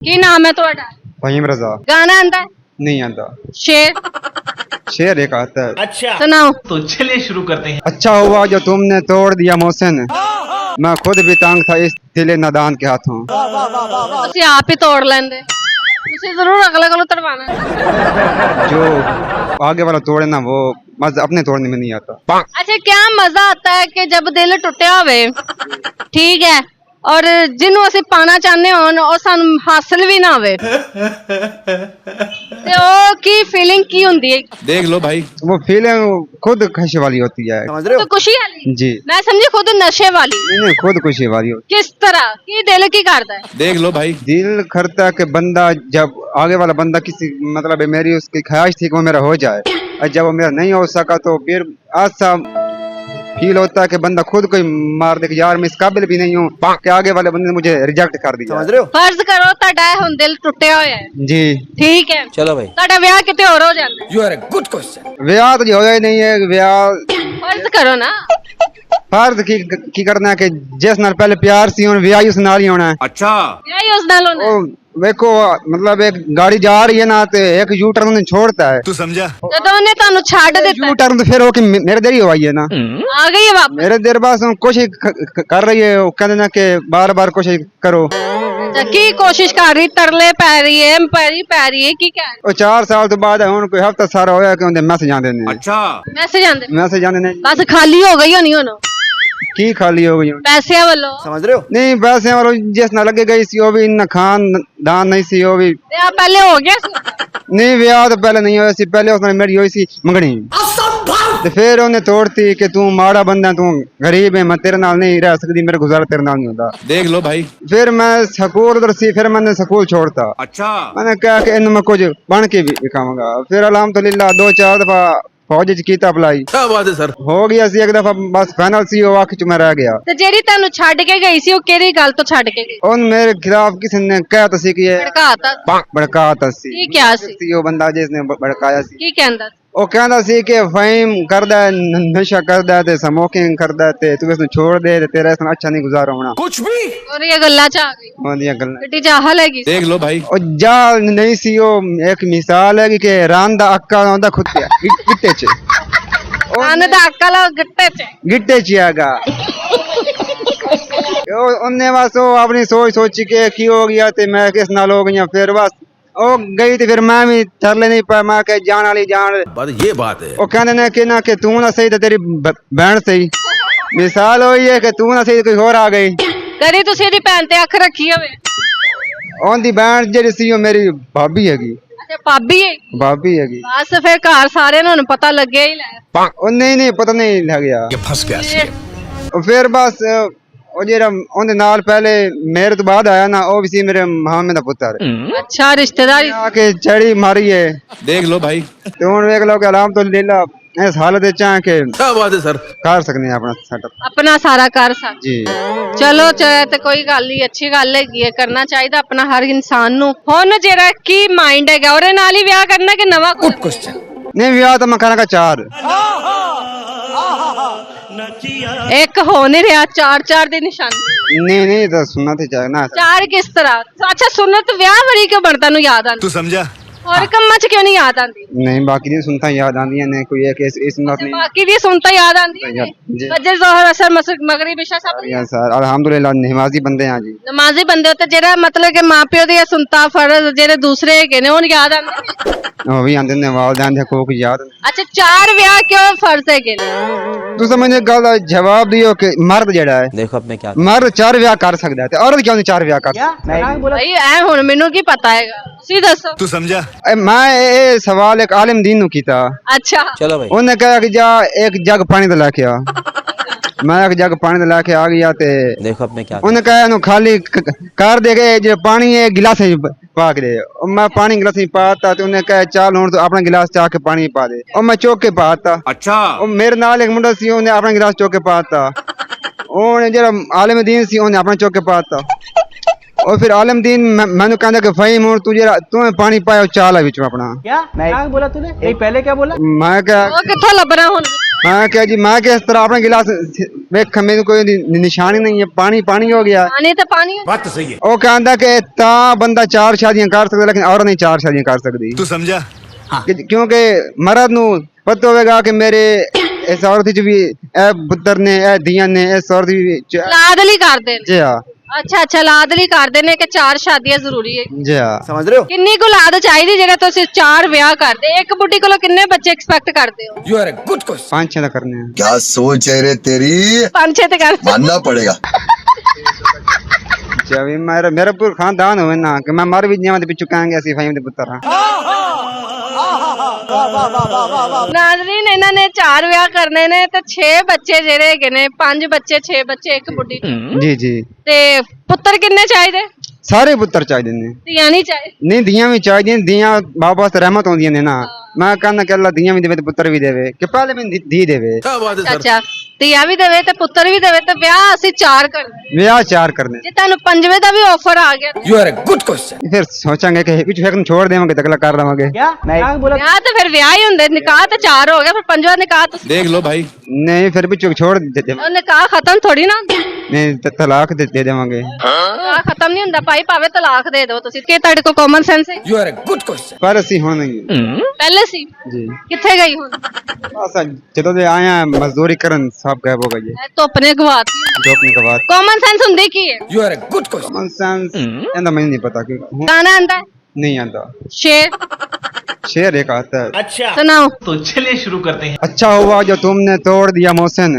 ਕੀ ਨਾਮ ਹੈ ਤੁਹਾਡਾ? फहीम रजा। गाना आंदा है? नहीं आता। शेर शेर एक आता है। अच्छा सुनाओ। तो चलिए शुरू करते हैं। अच्छा हुआ जो तुमने तोड़ दिया मोहसिन, मैं खुद भी तंग था इस दिले नादान के हाथों। ਤੁਸੀਂ ਆਪ ਹੀ ਤੋੜ ਲੈਂਦੇ, ਤੁਸੀਂ ਜ਼ਰੂਰ ਅਗਲੇ ਕੋਲੋਂ ਤੜਵਾਣਾ। जो आगे वाला तोड़े ना वो मजा अपने तोड़ने में नहीं आता। अच्छा, क्या मजा आता है कि जब दिल टुटिया होवे, ठीक है, और जिन्हों ਅਸੀਂ ਪਾਣਾ ਚਾਹੁੰਦੇ ਹੋਣ ਉਹ ਸਾਨੂੰ ਹਾਸਲ ਵੀ ਨਾ ਹੋਵੇ ਤੇ ਉਹ ਕੀ ਫੀਲਿੰਗ ਕੀ ਹੁੰਦੀ ਹੈ? देख लो भाई, वो फीलिंग खुद खुशी वाली होती है। समझ रहे तो खुशी वाली जी मैं समझी खुद नशे वाली। नहीं, खुद खुशी वाली होती किस तरह की दिल की करता है? देख लो भाई। दिल करता है कि बंदा जब आगे वाला बंदा किसी मतलब मेरी उसकी ख्वाहिश थी कि वो मेरा हो जाए, और जब वो मेरा नहीं हो सका तो फिर ऐसा फील होता है कि बंदा खुद कोई मार दे कि यार मैं इस काबिल भी नहीं हूँ कि आगे वाले बंदे ने मुझे रिजेक्ट कर दिया। समझ रहे हो? फर्ज करो ਤੁਹਾਡਾ ਹੁਣ ਦਿਲ ਟੁੱਟਿਆ ਹੋਇਆ ਹੈ, जी ठीक है, चलो भाई। ਤੁਹਾਡਾ ਵਿਆਹ ਕਿਤੇ ਹੋਰ ਹੋ ਜਾਂਦਾ ਹੈ। You are a good question. ब्याह तो जी होया ही नहीं है। ब्याह फर्ज करो ना। फर्ज की करना है कि जिस नाल पहले प्यार सी हुन ब्याह ही उस नाल ही होना है। अच्छा ਵਿਆਹ ਹੀ ਉਸ ਨਾਲ ਹੋਣਾ ਹੈ। ओ देखो मतलब एक गाड़ी जा रही है ना तो एक यू टर्न छोड़ता है। तू समझा? ਜਦੋਂ ਉਹਨੇ ਤੁਹਾਨੂੰ ਛੱਡ ਦਿੱਤਾ यू टर्न तो फिर वो कि मेरे देर ही हुई है ना, ਆ ਗਈ है वापस। मेरे देर बाद कोशिश कर रही है। वो कहते ना कि बार बार कोशिश करो। ਅੱਛਾ, ਕੀ ਕੋਸ਼ਿਸ਼ ਕਰ ਰਹੀ? ਤਰਲੇ ਪੈ ਰਹੀ ਹੈ, ਪੈ ਰਹੀ ਹੈ, ਕੀ ਕਹਿ ਰਹੀ? ਉਹ 4 ਸਾਲ ਤੋਂ ਬਾਅਦ ਹੁਣ ਕੋਈ ਹਫਤਾ ਸਾਰਾ ਹੋਇਆ ਕਿ ਉਹਦੇ ਮੈਸੇਜ ਆਉਂਦੇ ਨੇ। अच्छा ਮੈਸੇਜ ਆਂਦੇ ਮੈਸੇਜ ਆਉਂਦੇ ਨੇ। ਬਸ ਖਾਲੀ ਹੋ ਗਈ ਹੋਣੀ ਹੁਣ ਕੀ ਖਾਲੀ ਹੋ ਗਈ ਹੁਣ? ਪੈਸਿਆਂ ਵੱਲੋਂ। समझ रहे हो? ਨਹੀਂ ਪੈਸੇ ਵਾਲੋ ਜਿਸ ਨਾਲ ਲੱਗੇ ਗਈ ਸੀ ਉਹ ਵੀ ਇੰਨਾ ਖਾਨਦਾਨ ਨਹੀਂ ਸੀ। ਉਹ ਵੀ ਤੇ ਆ ਪਹਿਲੇ ਹੋ ਗਿਆ ਸੀ। ਨਹੀਂ ਵਿਆਹ ਤੋਂ ਪਹਿਲੇ ਨਹੀਂ ਹੋਇਆ ਸੀ। ਪਹਿਲੇ ਉਸ ਨਾਲ ਮੇਰੀ ਹੋਈ ਸੀ ਮੰਗਣੀ, ਤੇ ਫਿਰ ਉਹਨੇ ਤੋੜਤੀ ਕਿ ਤੂੰ ਮਾੜਾ ਬੰਦਾ, ਤੂੰ ਗਰੀਬ ਹੈ, ਮੈਂ ਤੇਰੇ ਨਾਲ ਨਹੀਂ ਰਹਿ ਸਕਦੀ, ਮੇਰਾ ਗੁਜ਼ਾਰਾ ਤੇਰੇ ਨਾਲ ਨਹੀਂ ਹੁੰਦਾ। देख लो भाई। ਫਿਰ ਮੈਂ ਸਕੂਲ ਉਧਰ ਸੀ, ਫਿਰ मैंने ਸਕੂਲ छोड़ता। अच्छा मैंने कहा कि इनमें कुछ बन के भी दिखाऊंगा। फिर अल्हम्दुलिल्लाह 2-4 दफा फौज च कीता अप्लाई, क्या बात है सर। हो गया सी एक दफा, बस फाइनल सी वो आख च मैं रह गया। ਤੇ ਜਿਹੜੀ ਤੁਹਾਨੂੰ ਛੱਡ ਕੇ ਗਈ ਸੀ ਉਹ ਕਿਹੜੀ ਗੱਲ ਤੋਂ ਛੱਡ ਕੇ ਗਈ? उन मेरे खिलाफ किसी ने कहता सी कि ये ਭੜਕਾਤਾ भड़काता सी। ਕੀ ਕਿਹਾ ਸੀ? वो बंदा जिसने भड़काया सी ਕੀ ਕਹਿੰਦਾ ਸੀ? ਉਹ ਕਹਿੰਦਾ ਸੀ ਕਿ ਫਹੀਮ ਕਰਦਾ ਹੈ, ਨਸ਼ਾ ਕਰਦਾ ਹੈ ਤੇ ਸਮੋਕਿੰਗ ਕਰਦਾ ਹੈ ਤੇ ਤੂੰ ਇਸ ਨੂੰ ਛੋੜ ਦੇ ਤੇ ਤੇਰਾ ਇਸ ਨਾਲ ਅੱਛਾ ਨਹੀਂ ਗੁਜ਼ਾਰਾ ਹੋਣਾ। कुछ भी ਔਰ ਇਹ ਗੱਲਾਂ ਚ ਆ ਗਈ। ਉਹਦੀਆਂ ਗੱਲਾਂ ਗੱਡੀ ਜਾਹਲ ਹੈਗੀ। देख लो भाई। ਉਹ ਜਾਲ ਨਹੀਂ ਸੀ, ਉਹ ਇੱਕ ਮਿਸਾਲ ਹੈ ਕਿ ਰਾਂ ਦਾ ਅੱਕਾ ਆਉਂਦਾ ਖੁੱਤੇ ਗਿੱਟੇ 'ਚ, ਕੰਨ ਦਾ ਅਕਲ ਗੱਟੇ ਚ। ਗਿੱਟੇ 'ਚ ਆਗਾ। ਉਹਨੇ ਬਸ ਉਹ ਆਪਣੀ ਸੋਚ ਕੇ ਕੀ ਹੋ ਗਿਆ ਤੇ ਮੈਂ ਕਿਸ ਨਾਲ ਹੋ ਗਈਆਂ। ਫਿਰ ਬਸ ਉਹ ਗਈ ਤੇ ਫਿਰ ਮੈਂ ਵੀ ਤਰਲੇ ਨਹੀਂ ਪਾਇਆ। ਮੈਂ ਕਿ ਜਾਣ ਵਾਲੀ ਜਾਣ। ये बात है। ਉਹ ਕਹਿੰਦੇ ਨੇ ਕਿ ਨਾ ਕਿ ਤੂੰ ਨਾ ਸਹੀ ਤੇ ਤੇਰੀ ਭੈਣ ਸਹੀ। ਮਿਸਾਲ ਹੋਈ ਹੈ ਕਿ ਤੂੰ ਨਾ ਸਹੀ ਕੋਈ ਹੋਰ ਆ ਗਈ। ਕਦੀ ਤੁਸੀਂ ਇਹਦੀ ਭੈਣ ਤੇ ਅੱਖ ਰੱਖੀ ਹੋਵੇ? ਉਹਦੀ ਭੈਣ ਜਿਹੜੀ ਸੀ ਉਹ ਮੇਰੀ ਭਾਬੀ ਹੈਗੀ। ਅੱਛਾ, ਭਾਬੀ ਹੈ। ਭਾਬੀ ਹੈਗੀ। ਬਸ ਫਿਰ ਘਰ ਸਾਰਿਆਂ ਨੂੰ ਹੁਣ ਪਤਾ ਲੱਗਿਆ ਹੀ ਲੈ। ਉਹ ਨਹੀਂ ਪਤਾ ਨਹੀਂ ਲੱਗਿਆ। फंस गया सी। ਉਹ ਫਿਰ ਬਸ ਉਹ ਜਿਹੜਾ ਉਹਦੇ ਨਾਲ ਪਹਿਲੇ ਮੇਰੇ ਤੋਂ ਬਾਅਦ ਆਇਆ ਨਾ, ਉਹ ਵੀ ਸੀ ਮੇਰੇ ਮਾਮੇ ਦਾ ਪੁੱਤਰ। ਅੱਛਾ, ਰਿਸ਼ਤੇਦਾਰੀ। ਆ ਕੇ ਚੜੀ ਮਾਰੀ ਹੈ देख लो भाई। ਤੇ ਹੁਣ ਵੇਖ ਲਓ ਕਿ ਅਲਹਮਦੁਲਿਲਾ ਇਸ ਹਾਲਤ ਵਿੱਚ ਆ ਕੇ क्या बात है सर। ਕਰ ਸਕਦੇ ਆ ਆਪਣਾ ਸੈਟਅਪ। ਆਪਣਾ ਸਾਰਾ ਕਰ ਸਕ। ਜੀ ਚਲੋ ਤੇ ਕੋਈ ਗੱਲ ਨਹੀਂ, ਅੱਛੀ ਗੱਲ ਹੈਗੀ ਹੈ, ਕਰਨਾ ਚਾਹੀਦਾ ਆਪਣਾ ਹਰ ਇਨਸਾਨ ਨੂੰ। ਹੁਣ ਜਿਹੜਾ ਕੀ ਮਾਈਂਡ ਹੈਗਾ ਉਹਦੇ ਨਾਲ ਹੀ ਵਿਆਹ ਕਰਨਾ ਕਿ ਨਵਾਂ ਕੋਈ? क्वेश्चन। ਨਹੀਂ ਵਿਆਹ ਤਾਂ ਮੈਂ ਕਰਾਂਗਾ 4। ਇੱਕ ਹੋ ਨਹੀਂ ਰਿਹਾ, 4 ਦੀ ਨਿਸ਼ਾਨੀ। ਨਹੀਂ ਤਾਂ ਸੁਣਨਾ ਤੇ ਚਾਹਨਾ। 4 ਕਿਸ ਤਰ੍ਹਾਂ? ਅੱਛਾ, ਸੁਨਤ ਵਿਆਹ ਵਰੀ ਕਿਉਂ ਬਣਦਾ ਨੂੰ ਯਾਦ ਆਂਦੀ? तू समझा? ਹੋਰ ਕੰਮਾਂ ਚ ਕਿਉਂ ਨਹੀਂ ਯਾਦ ਆਂਦੀ? ਨਹੀਂ ਬਾਕੀ ਦੀ ਸੁਣਤਾ ਯਾਦ ਆਉਂਦੀਆਂ ਨੇ, ਕੋਈ ਇੱਕ ਇਸ ਨਾਤ ਨਹੀਂ। ਬਾਕੀ ਦੀ ਸੁਣਤਾ ਯਾਦ ਆਂਦੀ ਹੈ? ਜੀ। ਫਜਰ, ਜ਼ੋਹਰ, ਅਸਰ, ਮਗਰਿਬ, ਇਸ਼ਾ ਸਭ ਯਾ ਸਰ ਅਲਹਮਦੁਲਿਲਾ ਨਮਾਜ਼ੀ ਬੰਦੇ ਆ ਜੀ। ਨਮਾਜ਼ੀ ਬੰਦੇ ਹੋ ਤੇ ਜਿਹੜਾ ਮਤਲਬ ਕਿ ਮਾਪਿਓ ਦੀ ਸੁਣਤਾ ਫਰਜ਼ ਜਿਹੜੇ ਦੂਸਰੇ ਹੈਗੇ ਨੇ ਉਹ ਨੀ ਯਾਦ ਆਂਦੇ? ਉਹ ਵੀ ਆਂਦੇ ਨੇ ਵਾਲਿदैन ਦੇ ਹਕੂਕ ਯਾਦ। ਅੱਛਾ, 4 ਵਿਆਹ ਕਿਉਂ ਫਰਜ਼ ਹੈਗੇ ਨੇ? ਤੁਸੀਂ ਮੈਨੂੰ ਗੱਲ ਦਾ ਜਵਾਬ ਦਿਓ ਕਿ ਮਰਦ ਜਿਹੜਾ ਹੈ, देखो अब मैं क्या। ਮਰਦ 4 ਵਿਆਹ ਕਰ ਸਕਦਾ ਹੈ ਤੇ ਔਰਤ ਕਿਉਂ ਨਹੀਂ 4 ਵਿਆਹ ਕਰ ਸਕਦੀ? ਭਾਈ ਐ ਹੁਣ ਮੈਨੂੰ ਕੀ ਪਤਾ ਹੈਗਾ, ਤੁਸੀਂ ਦੱਸੋ। तू समझा? ਮੈਂ ਇਹ ਸਵਾਲ ਇੱਕ ਆਲਿਮ ਦੀਨ ਨੂੰ ਕੀਤਾ। ਅੱਛਾ, चलो भाई। ਉਹਨੇ ਕਿਹਾ ਕਿ ਜਾ ਇੱਕ ਜੱਗ ਪਾਣੀ ਦਾ ਲੈ ਕੇ ਆ। ਮੈਂ ਇੱਕ ਜੱਗ ਪਾਣੀ ਦਾ ਲੈ ਕੇ ਆ ਗਿਆ ਤੇ देखो अब मैं क्या। ਉਹਨੇ ਕਿਹਾ ਇਹਨੂੰ ਖਾਲੀ ਕਰ ਦੇ ਕੇ ਜੇ ਪਾਣੀ ਇਹ ਗਿਲਾਸ ਵਿੱਚ ਪਾ ਕੇ ਦੇ। ਉਹ ਮੈਂ ਪਾਣੀ ਗਿਲਾਸ ਵਿੱਚ ਪਾਤਾ ਤੇ ਉਹਨੇ ਕਿਹਾ ਚੱਲ ਹੁਣ ਤੂੰ ਆਪਣਾ ਗਿਲਾਸ ਚਾ ਕੇ ਪਾਣੀ ਪਾ ਦੇ। ਉਹ ਮੈਂ ਚੁੱਕ ਕੇ ਪਾਤਾ। अच्छा ਉਹ ਮੇਰੇ ਨਾਲ ਇੱਕ ਮੁੰਡਾ ਸੀ, ਉਹਨੇ ਆਪਣਾ ਗਿਲਾਸ ਚੁੱਕ ਕੇ ਪਾਤਾ। ਉਹਨੇ ਜਿਹੜਾ ਆਲਿਮ ਦੀਨ ਸੀ ਉਹਨੇ ਆਪਣਾ ਚੁੱਕ ਕੇ ਪਾਤਾ। और फिर आलम दीन मैंने कहना कि फहीम और तुझे तुम्हें पानी पाया चाल है बीच में अपना। क्या बोला तूने? पहले क्या बोला? मैं क्या ਉਹ ਕਿੱਥੋਂ ਲੱਭਣਾ ਹੁਣ? मैं क्या जी, मैं क्या इस तरह अपना गिलास वेख मेरे कोई निशानी नहीं है, पानी पानी हो गया। पानी तो पानी है। बात तो सही है। वो कहता कि ता बंदा 4 शादियां कर सकता, लेकिन औरत नहीं 4 शादियां कर सकती। तू समझा? क्योंकि मर्द नू पता होगा कि मेरे इस औरत च भी ए पुत्र ने ए दियां ने इस औरत भी लादली करते ने। जी हाँ, अच्छा लादली करते ने कि 4 शादियां जरूरी है। जी हाँ। समझ रहे हो? किन्नी को लाद चाहिए जेड़ा तुसी 4 ब्याह करदे? एक बुढ़ी कोलों किन्ने बच्चे एक्सपेक्ट करदे हो? You are a good question. 5-6 करने हैं। क्या सोच है रे तेरी, 5-6 ते कर। मानना पड़ेगा। जब मेरा पूरा खानदान हो ना कि मैं मर भी जावां ते पिछू कहेंगे असि फाइम दे पुत्र हां। नाज़रीन इन्हां ने 4 ब्याह करने ने ते 6 बच्चे जेड़े हैगे ने, 5 बच्चे 6 बच्चे एक बुढ़ी जी जी। ते पुत्र किन्ने चाहिए? सारे पुत्र चाहिए ने। ਧੀਆਂ नहीं चाहिए? नहीं दियां भी चाहिए, दियां बाबा से रहमत होंदियां ने ना। मैं कहना कि अल्लाह दियां भी देवे ते पुत्र भी देवे, कि पहले भी दी देवे। क्या बात है सर? अच्छा ਧੀਆਂ भी देवे ते पुत्र भी देवे ते ब्याह ਅਸੀਂ 4 करने। ब्याह 4 करने। जे ਤੁਹਾਨੂੰ 5ਵੇਂ ਦਾ भी ऑफर आ गया you are a good question. फिर सोचांगे कि कुछ एक छोड़ देवांगे तो अगला कर देवांगे। ब्याह तो फिर ब्याह ही ਹੁੰਦੇ, निकाह तो 4 हो गया, फिर 5वां निकाह तो देख लो भाई। नहीं फिर भी छोड़ दे ਉਹ ਨਿਕਾਹ ਖਤਮ ਥੋੜੀ ਨਾ ਹੁੰਦਾ। नहीं तो तलाक दे देवांगे। ਨਿਕਾਹ ਖਤਮ ਨਹੀਂ ਹੁੰਦਾ ਭਾਈ, ਭਾਵੇਂ ਤਲਾਕ ਦੇ ਦਿਓ ਤੁਸੀਂ। ਕਿ ਤੁਹਾਡੇ ਕੋਲ ਕਾਮਨ ਸੈਂਸ ਹੈ? You are a good question. पर असि हुण नहीं ਪਹਿਲੇ ਸੀ जी। ਕਿੱਥੇ ਗਈ ਹੁਣ? बस ਜਦੋਂ ਦੇ ਆਇਆ मजदूरी करन सब गायब हो गई है। ਧੁੱਪ ਨੇ ਗਵਾਤੀ। जोपने के बाद ਕਾਮਨ ਸੈਂਸ ਹੁੰਦੀ ਕੀ ਹੈ? You are a good question. Common sense इंदा मुझे नहीं पता कि ਗਾਣਾ ਆਂਦਾ ਹੈ? नहीं आता। शेर शेर एक आता है। सुनाओ। तो चलिए शुरू करते हैं। अच्छा हुआ जो तुमने तोड़ दिया मोहसिन,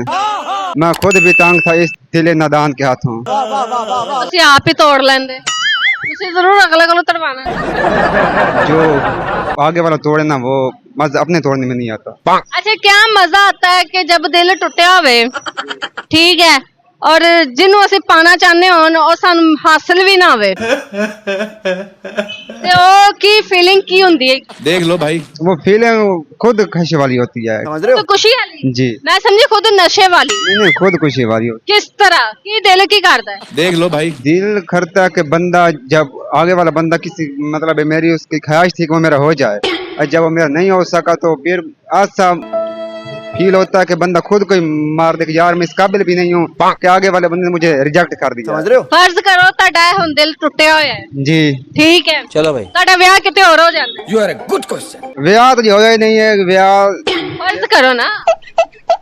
मैं खुद भी तंग था इस दिले नादान के हाथों। ਤੁਸੀਂ ਆਪ ਹੀ ਤੋੜ ਲੈਂਦੇ, ਤੁਸੀਂ ਜ਼ਰੂਰ ਅਗਲੇ ਕੋਲੋਂ ਤੜਵਾਣਾ। जो आगे वाला तोड़े ना वो मजा अपने तोड़ने में नहीं आता। अच्छा क्या मजा आता है कि जब दिल टुटिया होवे, ठीक है, और जिन्हों ਅਸੀਂ ਪਾਣਾ ਚਾਹੁੰਦੇ ਹੋਣ ਉਹ ਸਾਨੂੰ ਹਾਸਲ ਵੀ ਨਾ ਹੋਵੇ ਤੇ ਉਹ ਕੀ ਫੀਲਿੰਗ ਕੀ ਹੁੰਦੀ ਹੈ? देख लो भाई। वो फीलिंग खुद खुशी वाली होती है। समझ रहे तो हो? खुशी वाली? जी। मैं समझी खुद नशे वाली। नहीं खुद खुशी वाली होती किस तरह की दिल की करता है? देख लो भाई। है। दिल करता है कि बंदा जब आगे वाला बंदा किसी मतलब मेरी उसकी ख्वाहिश थी कि वो मेरा हो जाए, और जब वो मेरा नहीं हो सका तो फिर ऐसा फील होता है कि बंदा खुद को ही मार दे कि यार मैं इस काबिल भी नहीं हूँ कि आगे वाले बंदे ने मुझे रिजेक्ट कर दिया। समझ रहे हो? फर्ज करो ਤੁਹਾਡਾ ਹੁਣ ਦਿਲ ਟੁੱਟਿਆ ਹੋਇਆ ਹੈ, जी। ਠੀਕ ਹੈ, चलो भाई। ਤੁਹਾਡਾ ਵਿਆਹ ਕਿਤੇ ਹੋਰ ਹੋ ਜਾਂਦਾ ਹੈ। You are a good question. ब्याह तो होया ही नहीं है। ब्याह फर्ज करो ना।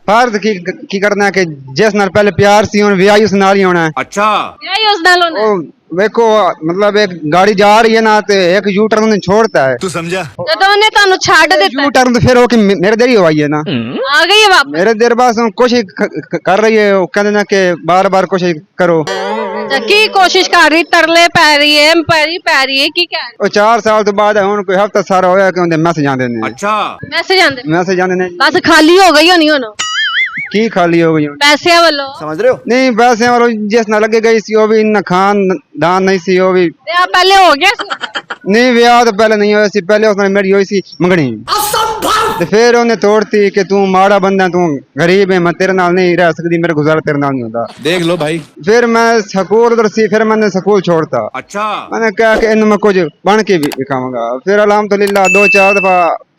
फर्ज की करना है कि जिस नाल पहले प्यार सी होना ब्याह ही उस नाल ही होना है। अच्छा। ਵਿਆਹ ਹੀ ਉਸ ਨਾਲ ਹੋਣਾ ਹੈ। ओ देखो मतलब एक गाड़ी जा रही है ना तो एक यू टर्न छोड़ता है। तू समझा? ਜਦੋਂ ਉਹਨੇ ਤੁਹਾਨੂੰ ਛੱਡ ਦਿੱਤਾ यू टर्न तो फिर वो कि मेरे देर ही हुई है ना। ਆ ਗਈ ਹੈ वापस। मेरे देर बाद कोशिश कर रही है, वो कहते ना कि बार बार कोशिश करो। ਅੱਛਾ, ਕੀ ਕੋਸ਼ਿਸ਼ ਕਰ ਰਹੀ? ਤਰਲੇ ਪੈ ਰਹੀ ਹੈ, ਪੈ ਰਹੀ ਹੈ, ਕੀ ਕਹਿ ਰਹੀ? ਉਹ 4 ਸਾਲ ਤੋਂ ਬਾਅਦ ਹੁਣ ਕੋਈ ਹਫਤਾ ਸਾਰਾ ਹੋਇਆ ਕਿ ਉਹਦੇ ਮੈਸੇਜ ਆਉਂਦੇ ਨੇ। अच्छा। ਮੈਸੇਜ ਆਂਦੇ ਮੈਸੇਜ ਆਉਂਦੇ ਨੇ ਬਸ ਖਾਲੀ ਹੋ ਗਈ ਹੋਣੀ ਹੁਣ ਕੀ ਖਾਲੀ ਹੋ ਗਈ ਹੁਣ? ਪੈਸਿਆਂ ਵੱਲੋਂ। समझ रहे हो? ਨਹੀਂ ਪੈਸੇ ਵਾਲੋ ਜਿਸ ਨਾਲ ਲੱਗੇ ਗਈ ਸੀ ਉਹ ਵੀ ਇੰਨਾ ਖਾਨਦਾਨ ਨਹੀਂ ਸੀ। ਉਹ ਵੀ ਵਿਆਹ ਪਹਿਲੇ ਹੋ ਗਿਆ ਸੀ? ਨਹੀਂ ਵਿਆਹ ਤਾਂ ਪਹਿਲੇ ਨਹੀਂ ਹੋਇਆ ਸੀ। ਪਹਿਲੇ ਉਸ ਨਾਲ ਮੇਰੀ ਹੋਈ ਸੀ ਮੰਗਣੀ, ਤੇ ਫਿਰ ਉਹਨੇ ਤੋੜਤੀ ਕਿ ਤੂੰ ਮਾੜਾ ਬੰਦਾ, ਤੂੰ ਗਰੀਬ ਹੈ, ਮੈਂ ਤੇਰੇ ਨਾਲ ਨਹੀਂ ਰਹਿ ਸਕਦੀ, ਮੇਰਾ ਗੁਜ਼ਾਰਾ ਤੇਰੇ ਨਾਲ ਨਹੀਂ ਹੁੰਦਾ। देख लो भाई। ਫਿਰ ਮੈਂ ਸਕੂਲ ਉਧਰ ਸੀ, ਫਿਰ मैंने ਸਕੂਲ छोड़ता। अच्छा। मैंने कहा कि इन मैं कुछ बन के भी दिखाऊंगा। फिर अल्हम्दुलिल्लाह 2-4 दफा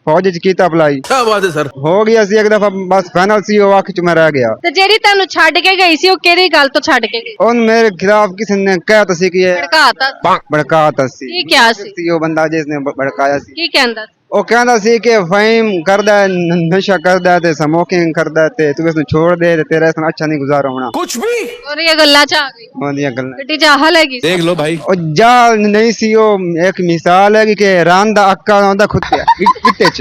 फौज च कीता अप्लाई, क्या बात है सर? हो गया सी। एक दफा बस फाइनल सी वो आखिर च मैं रह गया। ਤੇ ਜਿਹੜੀ ਤੁਹਾਨੂੰ ਛੱਡ ਕੇ ਗਈ ਸੀ ਉਹ ਕਿਹੜੀ ਗੱਲ ਤੋਂ ਛੱਡ ਕੇ ਗਈ? उन मेरे खिलाफ किसी ने कहता सी कि ये ਭੜਕਾਤਾ? भड़काता सी। ਕੀ ਕਿਹਾ ਸੀ? वो बंदा जिसने भड़काया सी, ਕੀ ਕਹਿੰਦਾ ਸੀ? वो कहता सी कि फहीम करदा है, नशा करदा है, ते स्मोकिंग करदा है, ते तू इसनु छोड़ दे ते तेरा इसना अच्छा नहीं गुजारा होना। कुछ भी। और ये ਗੱਲਾਂ ਚ ਆ ਗਈ? ओंदियां गल्लां ਗੱਡੀ ਚਾਹਲ ਹੈਗੀ? देख लो भाई। ओ जा नहीं सी। वो एक मिसाल है कि रान दा अक्का होंदा खुत्ते गिट्टे च,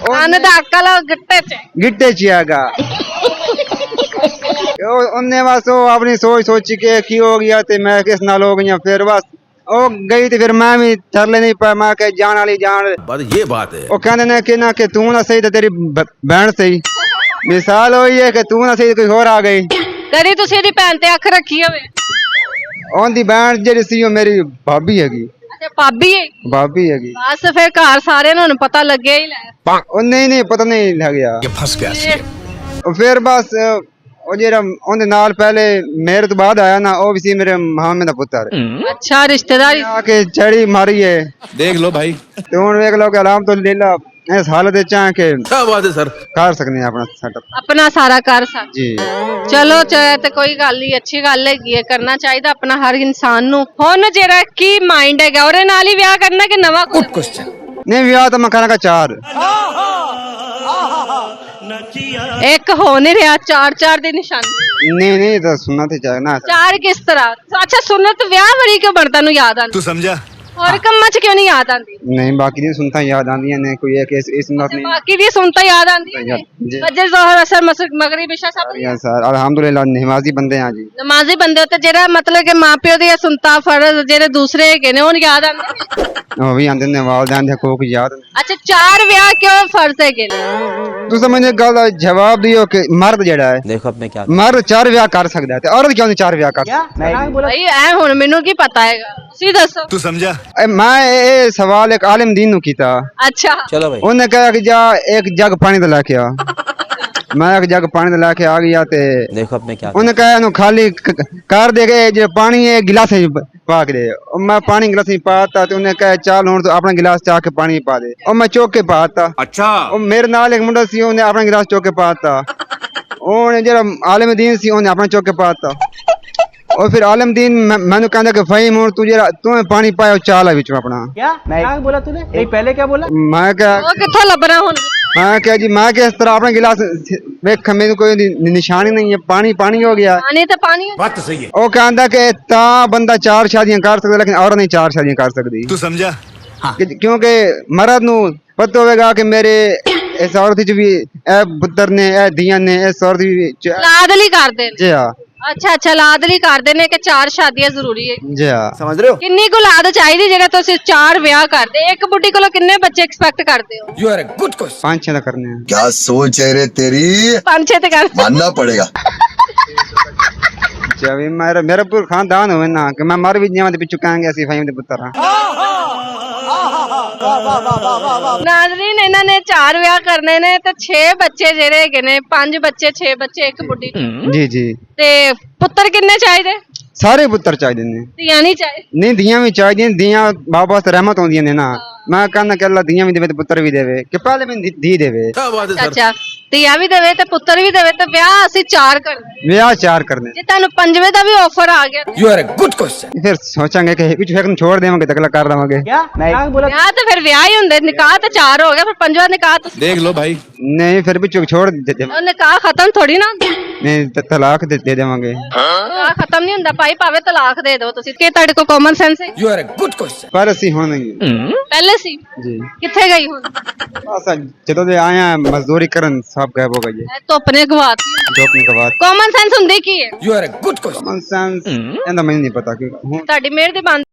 ਕੰਨ ਦਾ ਅਕਲ ਗੱਟੇ ਚ। गिट्टे च आगा। ਉਹਨੇ ਬਸ ਉਹ ਆਪਣੀ ਸੋਚੀ ਕਿ ਕੀ ਹੋ ਗਿਆ ਤੇ ਮੈਂ ਕਿਸ ਨਾਲ ਹੋ ਗਈਆਂ। ਫਿਰ ਬਸ ਉਹ ਗਈ ਤੇ ਫਿਰ ਮੈਂ ਵੀ ਤਰਲੇ ਨਹੀਂ ਪਾਇਆ। ਮੈਂ ਕਿ ਜਾਣ ਵਾਲੀ ਜਾਣ। बात ये बात है। ਉਹ ਕਹਿੰਦੇ ਨੇ ਕਿ ਨਾ ਕਿ ਤੂੰ ਨਾ ਸਹੀ ਤੇ ਤੇਰੀ ਭੈਣ ਸਹੀ। ਮਿਸਾਲ ਹੋਈ ਹੈ ਕਿ ਤੂੰ ਨਾ ਸਹੀ ਕੋਈ ਹੋਰ ਆ ਗਈ। ਕਦੀ ਤੁਸੀਂ ਇਹਦੀ ਭੈਣ ਤੇ ਅੱਖ ਰੱਖੀ ਹੋਵੇ? ਉਹਦੀ ਭੈਣ ਜਿਹੜੀ ਸੀ ਉਹ ਮੇਰੀ ਭਾਬੀ ਹੈਗੀ। ਅੱਛਾ ਭਾਬੀ ਹੈ? ਭਾਬੀ ਹੈਗੀ। ਬਸ ਫਿਰ ਘਰ ਸਾਰਿਆਂ ਨੂੰ ਪਤਾ ਲੱਗਿਆ ਹੀ ਲੈ। ਉਹ ਨਹੀਂ ਪਤਾ ਨਹੀਂ ਲੱਗਿਆ। ये फंस गया। ਉਹ ਫਿਰ ਬਸ ਉਹ ਜਿਹੜਾ ਉਹਦੇ ਨਾਲ ਪਹਿਲੇ ਮੇਰੇ ਤੋਂ ਬਾਅਦ ਆਇਆ ਨਾ ਉਹ ਵੀ ਸੀ ਮੇਰੇ ਮਾਮੇ ਦਾ ਪੁੱਤਰ। ਅੱਛਾ ਰਿਸ਼ਤੇਦਾਰੀ? ਆ ਕੇ ਚੜੀ ਮਾਰੀ ਹੈ। देख लो भाई। ਤੇ ਹੁਣ ਵੇਖ ਲਓ ਕਿ ਅਲਹਮਦੁਲਿਲਾ इस हालत चाह के क्या बात है सर। कर सकते हैं अपना सेटअप ਆਪਣਾ ਸਾਰਾ ਕਰ ਸਕ जी ਚਲੋ ਚਾਹੇ ਤੇ ਕੋਈ ਗੱਲ ਨਹੀਂ, ਅੱਛੀ ਗੱਲ ਹੈਗੀ ਹੈ, ਕਰਨਾ ਚਾਹੀਦਾ ਆਪਣਾ ਹਰ ਇਨਸਾਨ ਨੂੰ। ਹੁਣ ਜਿਹੜਾ ਕੀ ਮਾਈਂਡ ਹੈਗਾ ਉਹਦੇ ਨਾਲ ਹੀ ਵਿਆਹ ਕਰਨਾ ਕਿ ਨਵਾਂ गुड क्वेश्चन। नहीं विवाह तो मैं करने का 4 ਇੱਕ ਹੋ ਨਹੀਂ ਰਿਹਾ, ਚਾਰ ਦੀ ਨਿਸ਼ਾਨੀ। नहीं तो सुनना तो चाहिए ना ਚਾਰ ਕਿਸ ਤਰ੍ਹਾਂ? ਅੱਛਾ ਸੁਨਤ ਵਿਆਹ ਬੜੀ ਕਿਉਂ ਬਣਦਾ ਨੂੰ ਯਾਦ ਆਂਦੀ? तू समझा। ਹੋਰ ਕੰਮਾਂ 'ਚ ਕਿਉਂ ਨਹੀਂ ਯਾਦ ਆਂਦੀ? नहीं बाकी नहीं सुनता याद आती है नहीं कोई एक इस सुन्नत नहीं ਬਾਕੀ ਦੀ ਸੁਣਤਾ ਯਾਦ ਆਂਦੀ ਹੈ? जी ਫਜਰ ਜ਼ੋਹਰ ਅਸਰ ਮਗਰਿਬ ਇਸ਼ਾ ਸਭ या सर अल्हम्दुलिल्लाह नमाजी बंदे हैं जी ਨਮਾਜ਼ੀ ਬੰਦੇ ਹੋ ਤੇ ਜਿਹੜਾ ਮਤਲਬ ਕਿ ਮਾਪਿਓ ਦੀ ਸੁਣਤਾ ਫਰਜ਼ ਜਿਹੜੇ ਦੂਸਰੇ ਹੈਗੇ ਨੇ ਉਹ ਯਾਦ ਆਂਦੇ ਨੇ? वो भी आंदे ने वालदैन दे कोक याद ਅੱਛਾ ਚਾਰ ਵਿਆਹ ਕਿਉਂ ਫਰਜ਼ ਹੈਗੇ ਨੇ? तू समझ गल दा जवाब दियो कि मर्द जेड़ा है देखो अपने क्या मर्द 4 विआह कर सकदा है ते औरत क्यों नहीं 4 विआह कर ਭਾਈ ਐ ਹੁਣ ਮੈਨੂੰ ਕੀ ਪਤਾ ਹੈਗਾ, ਤੁਸੀਂ ਦੱਸੋ। तू समझा। मैं ये सवाल एक आलिम दीन नु कीता ਅੱਛਾ चलो भाई ਉਹਨੇ ਕਿਹਾ ਕਿ ਜਾ ਇੱਕ ਜੱਗ ਪਾਣੀ ਦਾ ਲੈ ਕੇ ਆ ਮੈਂ ਇੱਕ ਜੱਗ ਪਾਣੀ ਦਾ ਲੈ ਕੇ ਆ ਗਿਆ ਤੇ देखो अपने क्या ਉਹਨੇ ਕਿਹਾ ਇਹਨੂੰ ਖਾਲੀ ਕਰ ਦੇ ਕੇ ਜੇ ਪਾਣੀ ਇਹ ਗਿਲਾਸ ਵਿੱਚ ਪਾ ਕੇ ਦੇ ਉਹ ਮੈਂ ਪਾਣੀ ਗਿਲਾਸ ਵਿੱਚ ਪਾਤਾ ਤੇ ਉਹਨੇ ਕਿਹਾ ਚੱਲ ਹੁਣ ਤੂੰ ਆਪਣਾ ਗਿਲਾਸ ਚਾ ਕੇ ਪਾਣੀ ਪਾ ਦੇ ਉਹ ਮੈਂ ਚੁੱਕ ਕੇ ਪਾਤਾ अच्छा। ਉਹ ਮੇਰੇ ਨਾਲ ਇੱਕ ਮੁੰਡਾ ਸੀ ਉਹਨੇ ਆਪਣਾ ਗਿਲਾਸ ਚੁੱਕ ਕੇ ਪਾਤਾ ਉਹਨੇ ਜਿਹੜਾ ਆਲਿਮ ਦੀਨ ਸੀ ਉਹਨੇ ਆਪਣਾ ਚੁੱਕ ਕੇ ਪਾਤਾ और फिर आलम दीन मैंने कहता कि फहीम और तुझे तुम्हें पानी पाया चाल है बीच में अपना क्या बोला तूने? नहीं पहले क्या बोला? मैं क्या ਉਹ ਕਿੱਥੋਂ ਲੱਭਣਾ ਹੁਣ? मैं क्या जी मैं क्या इस तरह अपना गिलास वेख मेरे कोई निशानी नहीं है पानी पानी हो गया ਪਾਣੀ ਤੇ ਪਾਣੀ। बात तो सही है। वो कहता कि ता बंदा 4 शादियां कर सकता लेकिन औरत नहीं 4 शादियां कर सकती तू समझा। क्योंकि मर्द नु पता होगा कि मेरे इस औरत च भी ए पुत्र ने ए दियां ने इस औरत भी ਲਾਦ ਲਈ ਕਰਦੇ ਨੇ। जी हाँ ਅੱਛਾ ਲਾਦ ਲਈ ਕਰਦੇ ਨੇ ਕਿ ਚਾਰ ਸ਼ਾਦੀਆਂ ਜ਼ਰੂਰੀ ਹੈ? जी हाँ समझ रहे हो? ਕਿੰਨੀ ਕੁ ਲਾਦ ਚਾਹੀਦੀ ਜਿਹੜਾ ਤੁਸੀਂ ਚਾਰ ਵਿਆਹ ਕਰਦੇ? ਇੱਕ ਬੁੱਢੀ ਕੋਲੋਂ ਕਿੰਨੇ ਬੱਚੇ ਐਕਸਪੈਕਟ ਕਰਦੇ ਹੋ? You are a good question। 5-6 करने हैं क्या सोच है रे तेरी, ਪੰਜ ਛੇ ਤੇ ਕਰ। मानना पड़ेगा। जब मेरा पूरा खानदान होवे ना कि मैं मर भी जावां ते पिछू कहेंगे ਅਸੀਂ ਫਹੀਮ ਦੇ ਪੁੱਤਰ ਹਾਂ ਨਾਜ਼ਰੀਨ ਇਹਨਾਂ ਨੇ ਚਾਰ ਵਿਆਹ ਕਰਨੇ ਨੇ ਤੇ 6 ਬੱਚੇ ਜਿਹੜੇ ਹੈਗੇ ਨੇ, 5 ਬੱਚੇ 6 ਬੱਚੇ ਇੱਕ ਬੁੱਢੀ ਜੀ ਜੀ ਤੇ ਪੁੱਤਰ ਕਿੰਨੇ ਚਾਹੀਦੇ? ਸਾਰੇ ਪੁੱਤਰ ਚਾਹੀਦੇ ਨੇ ਧੀਆਂ ਨਹੀਂ ਚਾਹੀਦੇ? ਨਹੀਂ ਦੀਆਂ ਵੀ ਚਾਹੀਦੀਆਂ ਦੀਆਂ ਬਾਬਾ ਵਾਸਤੇ ਰਹਿਮਤ ਹੁੰਦੀਆਂ ਨੇ ਨਾ ਮੈਂ ਕਹਿੰਦਾ ਕਿ ਅੱਲਾ ਦੀਆਂ ਵੀ ਦੇਵੇ ਤੇ ਪੁੱਤਰ ਵੀ ਦੇਵੇ ਕਿ ਪਹਿਲੇ ਵੀ ਦੀ ਦੇਵੇ क्या बात है सर। ਅੱਛਾ ਧੀਆਂ ਵੀ ਦੇਵੇ ਤੇ ਪੁੱਤਰ ਵੀ ਦੇਵੇ ਤੇ ਵਿਆਹ ਅਸੀਂ ਚਾਰ ਕਰਨੇ। ਵਿਆਹ 4 ਕਰਨੇ ਜੇ ਤੁਹਾਨੂੰ ਪੰਜਵੇਂ ਦਾ ਵੀ ਆਫਰ ਆ ਗਿਆ You are a good question। ਫਿਰ ਸੋਚਾਂਗੇ ਕਿ ਵਿੱਚ ਫਿਰ ਨੂੰ ਛੋੜ ਦੇਵਾਂਗੇ ਤਕਲਾ ਕਰ ਲਵਾਂਗੇ क्या बोला? ਵਿਆਹ ਤਾਂ ਫਿਰ ਵਿਆਹ ਹੀ ਹੁੰਦੇ, ਨਿਕਾਹ ਤਾਂ ਚਾਰ ਹੋ ਗਿਆ, ਫਿਰ ਪੰਜਵਾਂ ਨਿਕਾਹ ਤੁਸੀਂ देख लो भाई। ਨਹੀਂ ਫਿਰ ਵਿੱਚ ਛੋੜ ਦੇ ਉਹ ਨਿਕਾਹ ਖਤਮ ਥੋੜੀ ਨਾ ਹੁੰਦਾ। ਨਹੀਂ ਤਲਾਕ ਦੇ ਦੇਵਾਂਗੇ ਨਿਕਾਹ ਖਤਮ ਨਹੀਂ ਹੁੰਦਾ ਭਾਈ, ਭਾਵੇਂ ਤਲਾਕ ਦੇ ਦਿਓ ਤੁਸੀਂ। ਕਿ ਤੁਹਾਡੇ ਕੋਲ ਕਾਮਨ ਸੈਂਸ ਹੈ? You are a good question। ਪਰ ਅਸੀਂ ਹੁਣ ਨਹੀਂ ਪਹਿਲੇ ਸੀ, ਜੀ ਕਿੱਥੇ ਗਈ ਹੁਣ? ਬਸ ਜਦੋਂ ਦੇ ਆਏ ਆ ਮਜ਼ਦੂਰੀ ਕਰਨ ਸਭ ਗਾਇਬ ਹੋ ਗਈ ਇਹ ਧੁੱਪ ਨੇ ਗਵਾਤੀ। ਜੋਬ ਕੇ ਬਾਅਦ ਕਾਮਨ ਸੈਂਸ ਹੁੰਦੀ ਕੀ ਹੈ? You are a good question। ਕਮਨ sense ਇਹਦਾ ਮੈਨੂੰ ਨਹੀਂ ਪਤਾ ਕਿ ਹੁਣ ਤੁਹਾਡੀ ਮਿਹਰ ਦੀ ਬੰਦ